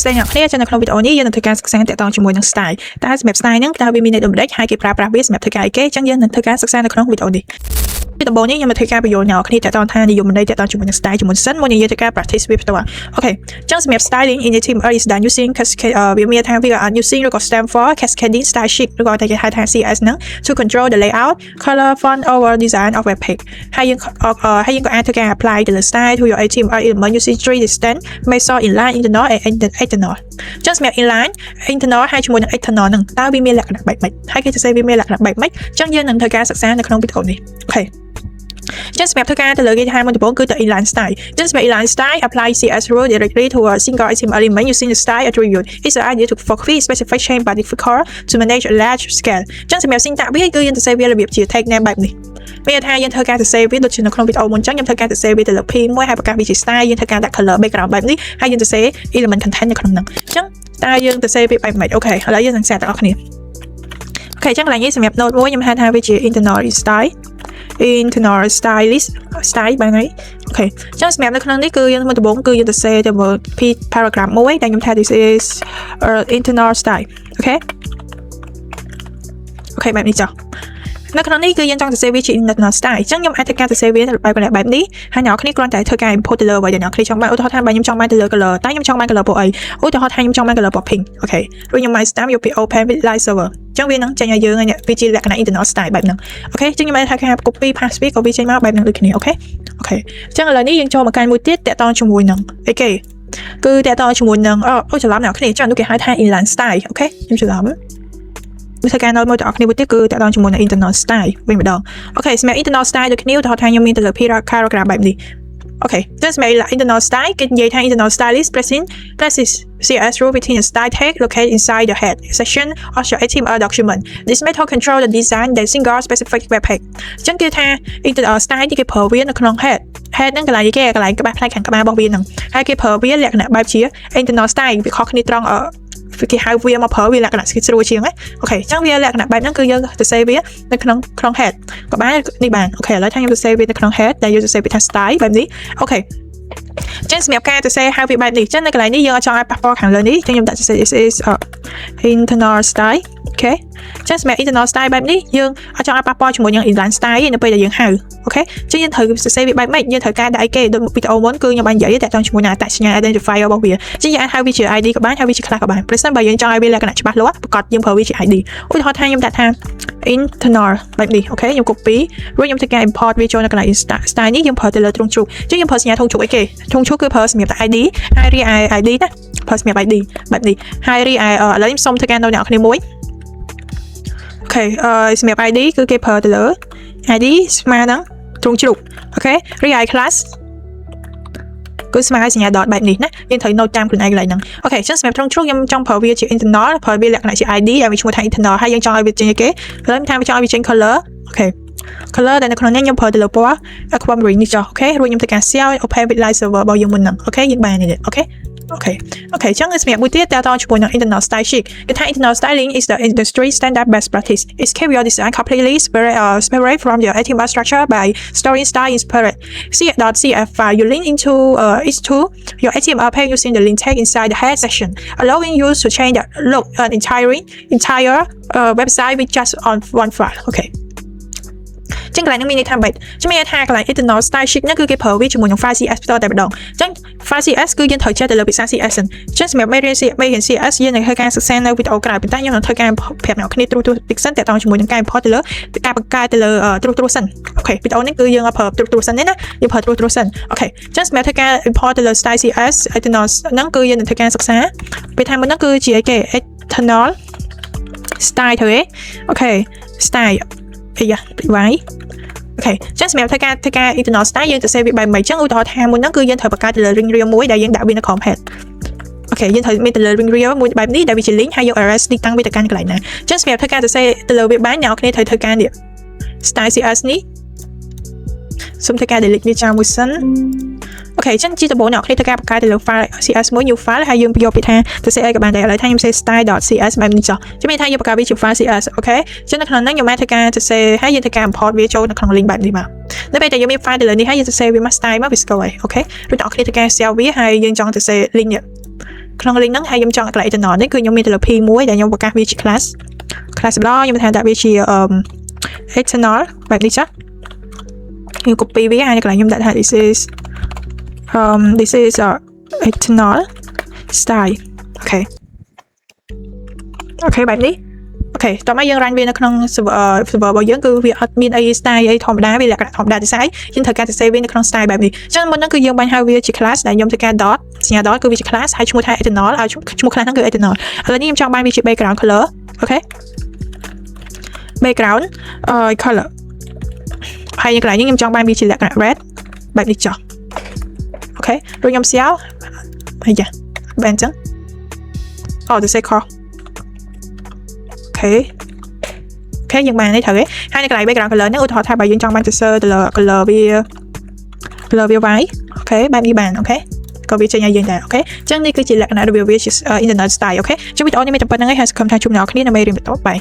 ស្ដីអ្នកគ្នានៅក្នុងវីដេអូនេះយើងនឹងធ្វើការសិក្សាតាក់ទងជាមួយនឹង style តែសម្រាប់ style ហ្នឹងតើវាមានន័យដូចម្ដេចហើយគេប្រើប្រាស់វាសម្រាប់ធ្វើការអីគេអញ្ចឹងយើងនឹងធ្វើការសិក្សានៅក្នុងវីដេអូនេះដំបូងនេះខ្ញុំមកធ្វើការបញ្យល់អ្នកគ្នាតាក់ទងថានិយមន័យតាក់ទងជាមួយនឹង style ជាមួយសិនមុននឹងយើងធ្វើការ practice វាផ្ទាល់អូខេអញ្ចឹងសម្រាប់ styling in HTML is done using cascade វាមានថាវា using ឬក៏ stand for cascading style sheet ឬក៏តែគេហៅថា CS ហ្នឹង to control the layout color font or design of web page ហើយយើងក៏អាចធ្វើការ apply ទៅលើ style to your HTML element using three distinct methods inline internal and external ចឹងសម្រាប់ inline internal ហើយជាមួយនឹង external ហ្នឹងតើវាមានលក្ខណៈបែបម៉េចហើយគេសរសេរវាមានលក្ខណៈបែបម៉េចអញ្ចឹងយើងនឹងធ្វើការសិក្សានៅក្នុងវីដេអូនេះអូខេចឹងសម្រាប់ធ្វើការទៅលើគេថាមុនដំបូងគឺទៅ inline style ចឹងសម្រាប់ inline style apply CS rule directly to a single HTML element using the style attribute it's an idea to focus specific chain by difficult to manage a large scale ចឹងសម្រាប់ syntax វាគឺយើងទៅសេវារបៀបជា tag name បែបនេះមានថាយើងធ្វើការទៅសេវាដូចជានៅក្នុងវីដេអូមុនចឹងខ្ញុំធ្វើការទៅសេវាទៅលើ P1 ហើយប្រកាសវាជា style យើងធ្វើការដាក់ color background បែបនេះហើយយើងទៅសេ element content នៅក្នុងហ្នឹងចឹងតើយើងទៅសេវាបែបម៉េចអូខេឥឡូវយើងនឹងសាកទាំងអស់គ្នាអូខេចឹងកន្លែងនេះសម្រាប់ note មួយខ្ញុំហៅថាវាជា internal stylist style បែបនេះអូខេចឹងសម្រាប់នៅក្នុងនេះគឺយើងមុនដំបូងគឺយើងទៅសេទៅមើល P paragraph មួយដែលខ្ញុំថា this is internal style អូខេបែបនេះចុះនៅក្នុងនេះគឺយើងចង់ទៅសេវាជា internal style អញ្ចឹងខ្ញុំអាចធ្វើការទៅសេវាបែបនេះហើយអ្នកនរគ្នាគ្រាន់តែធ្វើការ import ទៅលើអ្វីដែលអ្នកនរគ្នាចង់បានឧទាហរណ៍ថាបើខ្ញុំចង់បានទៅលើ color តែខ្ញុំចង់បាន color ពណ៌អីឧទាហរណ៍ថាខ្ញុំចង់បាន color ពណ៌ pink អូខេរួចខ្ញុំមក stamp យកពី open with light server អញ្ចឹងវានឹងចេញឲ្យយើងវាជាលក្ខណៈ internal style បែបហ្នឹងអូខេអញ្ចឹងខ្ញុំអាចថាការ copy paste វាក៏វាចេញមកបែបហ្នឹងដូចគ្នាអូខេអញ្ចឹងឥឡូវនេះយើងចូលមកកាន់មួយទៀតតាក់ទងជាមួយនឹងអីគេគឺតាក់ទងជាមួយនឹងច្រឡំអ្នកនរគ្នាចឹងគេហៅថា inline style អូខេខ្ញុំច្រឡំធ្វើការ note មួយទាំងអស់គ្នាទៀតគឺតាក់ទងជាមួយនឹង internal style វិញម្ដងអូខេសម្រាប់ internal style ដូចគ្នាឧទាហរណ៍ថាខ្ញុំមានទៅលើ paragraph បែបនេះអូខេចឹងសម្រាប់ internal style គេនិយាយថា internal style is presses CS rule within a style tag located inside the head section of your HTML document this method control the design that single specific web page ចឹងគេថា internal style គេប្រើវានៅក្នុង head ហ្នឹងកន្លែងគេកន្លែងក្បាស់ផ្នែកខាងក្បាលរបស់វាហ្នឹងហើយគេប្រើវាលក្ខណៈបែបជា internal style វាខុសគ្នាត្រង់គេហៅវាមកប្រើវាលក្ខណៈស្រួលជាងណាអូខេអញ្ចឹងវាលក្ខណៈបែបហ្នឹងគឺយើងទៅសេវានៅក្នុង head ក៏បាននេះបានអូខេឥឡូវថាខ្ញុំទៅសេវានៅក្នុង head ដែលយើងទៅសេវាថា style បែបនេះអូខេចឹងសម្រាប់ការទៅសេហៅវាបែបនេះចឹងនៅកន្លែងនេះយើងអត់ចង់ឲ្យប៉ះពាល់ខាងលើនេះចឹងខ្ញុំដាក់ this is internal style អូខេចឹងសម្រាប់ internal style បែបនេះយើងអត់ចង់ឲ្យប៉ះពាល់ជាមួយនឹង inline style ទេនៅពេលដែលយើងហៅអូខេចឹងយើងត្រូវសរសេរវាបែបម៉េចយើងត្រូវការដាក់អីគេដូចវីដេអូមុនគឺខ្ញុំបាននិយាយតាក់ទងជាមួយនឹង attachment identifier របស់វាចឹងយើងអាចហៅវាជា ID ក៏បានហៅវាជា class ក៏បានប្រសិនបើយើងចង់ឲ្យវាលក្ខណៈច្បាស់លាស់ប្រកាសយើងប្រើវាជា ID ឧទាហរណ៍ថាខ្ញុំដាក់ថា internal បែបនេះអូខេខ្ញុំ copy រួចខ្ញុំធ្វើការ import វាចូលនៅកន្លែង style នេះយើងប្រើទៅលើទ្រង់ជ្រូកចឹងយើងប្រើសញ្ញាធុងជ្រូកអីគេធុងជ្រូកគឺប្រើសម្រាប់តែ ID ហើយរីឯ ID ណាប្រើសម្រាប់ ID បែបនេះហើយរីឯឥឡូវខ្ញុំសុំធ្វើការនៅអ្នកគ្នាមួយអូខេសម្រាប់ ID គឺគេប្រើទៅលើ ID ស្មើនឹងទ្រង់ជ្រូកអូខេរីឯ class គឺស្មើសញ្ញា dot បែបនេះណាយើងត្រូវ note តាមខ្លួនឯងកន្លែងហ្នឹងអូខេអញ្ចឹងសម្រាប់ទ្រង់ជ្រូកខ្ញុំចង់ប្រើវាជា internal ប្រើវាលក្ខណៈជា ID ដែលវាឈ្មោះថា internal ហើយយើងចង់ឲ្យវាចេញគេឥឡូវថាវាចង់ឲ្យវាចេញ color អូខេ color ដែលនៅក្នុងនេះខ្ញុំប្រើទៅលើពណ៌ aquamarine នេះចុះអូខេរួចខ្ញុំធ្វើការ share open with light server របស់យើងមុនហ្នឹងអូខេយើងបាននេះអូខេអញ្ចឹងសម្រាប់មួយទៀតតើតជាមួយនឹង internal style sheet គេថា internal styling is the industry standard best practice it keeps your design completely separate from your HTML structure by storing style inspired C.cf file you link into your HTML page using the link tag inside the head section allowing you to change the look entire website with just on one file អូខេចឹងកន្លែងនេះមានន័យថាបែបខ្ញុំមានថាកន្លែង internal style sheet ហ្នឹងគឺគេប្រើវាជាមួយនឹង file CS ផ្ទាល់តែម្ដងចឹង file CS គឺយើងត្រូវចេះទៅលើភាសា CS ចឹងសម្រាប់មេរៀន CS យើងនឹងធ្វើការសិក្សានៅវីដេអូក្រោយប៉ុន្តែខ្ញុំនឹងធ្វើការប្រាប់អ្នកគ្នាទ្រុសតិចសិនតាក់ទងជាមួយនឹងការ import ទៅលើការបង្កើតទៅលើទ្រុសសិនអូខេវីដេអូនេះគឺយើងអត់ប្រើទ្រុសសិនទេណាយើងប្រើទ្រុសសិនអូខេចឹងសម្រាប់ធ្វើការ import ទៅលើ style CS internal ហ្នឹងគឺយើងនឹងធ្វើការសិក្សាពេលថាមុនហ្នឹងគឺជាអីគេ internal style ទៅអូខេ style អាយ៉ាពីវាយអូខេចឹងសម្រាប់ធ្វើការ internal style យើងទៅសេវាបែបម៉េចចឹងឧទាហរណ៍ថាមុនហ្នឹងគឺយើងត្រូវបង្កើតទៅលើ ring reel មួយដែលយើងដាក់វានៅក្រុម head អូខេយើងត្រូវមានទៅលើ ring reel មួយបែបនេះដែលវាជា link ហើយយក array link តាំងវាទៅកាន់កន្លែងណាចឹងសម្រាប់ធ្វើការទៅសេទៅលើវាបានអ្នកនរគ្នាត្រូវធ្វើការនេះ style CS នេះសូមធ្វើការ delete វាចោលមួយសិនអូខេចឹងជាដំបូងអ្នកគ្នាធ្វើការបង្កើតទៅលើ file CS មួយ new file ហើយយើងយកពីថាទៅសេអីក៏បានដែរឥឡូវថាខ្ញុំសេ style.cs បែបនេះចុះជំនាញថាយើងបង្កើតវាជា file CS អូខេចឹងនៅក្នុងហ្នឹងខ្ញុំអាចធ្វើការទៅសេហើយយើងធ្វើការ import វាចូលនៅក្នុង link បែបនេះមកនៅពេលដែលយើងមាន file ទៅលើនេះហើយយើងទៅសេវាមក style មកវាស្គាល់ហើយអូខេឬអ្នកគ្នាធ្វើការ share វាហើយយើងចង់ទៅសេ link នេះ ក្នុង link ហ្នឹងហើយខ្ញុំចង់កន្លែង eternal នេះគឺខ្ញុំមានទៅលើ p1 ដែលខ្ញុំបង្កើតវាជា class ម្ដងខ្ញុំថាដាក់វាជា eternal បែបនេះចាខ្ញុំ copy វាហើយកន្លែងខ្ញុំដាក់ថា this is eternal style អូខេបែបនេះអូខេតោះមកយើង run វានៅក្នុង server របស់យើងគឺវាអត់មានអី style អីធម្មតាវាលក្ខណៈធម្មតាទេស្អីយើងត្រូវការទៅ save វានៅក្នុង style បែបនេះអញ្ចឹងមុនហ្នឹងគឺយើងបាញ់ហៅវាជា class ដែលខ្ញុំធ្វើការ dot សញ្ញា dot គឺវាជា class ហើយឈ្មោះថា eternal ឲ្យឈ្មោះ class ហ្នឹងគឺ eternal ឥឡូវនេះខ្ញុំចង់បាញ់វាជា background color អូខេ background color ហើយកន្លែងនេះខ្ញុំចង់បាញ់វាជាលក្ខណៈ red បែបនេះចុះអូខេរួចខ្ញុំ save ហើយយ៉ាបែបអញ្ចឹងទៅ say call អូខេយើងបាននេះត្រូវទេហើយនៅកន្លែង background color ហ្នឹងឧទាហរណ៍ថាបើយើងចង់បាន cursor ទៅលើ color វា white អូខេបែបនេះបានអូខេក៏វាចេញឲ្យយើងដែរអូខេអញ្ចឹងនេះគឺជាលក្ខណៈរបៀបវាជា internet style អូខេចុះវីដេអូនេះមានតែប៉ុណ្្នឹងឯងហើយសង្ឃឹមថាជួបអ្នកនរគ្នានៅមេរៀនបន្តបាយ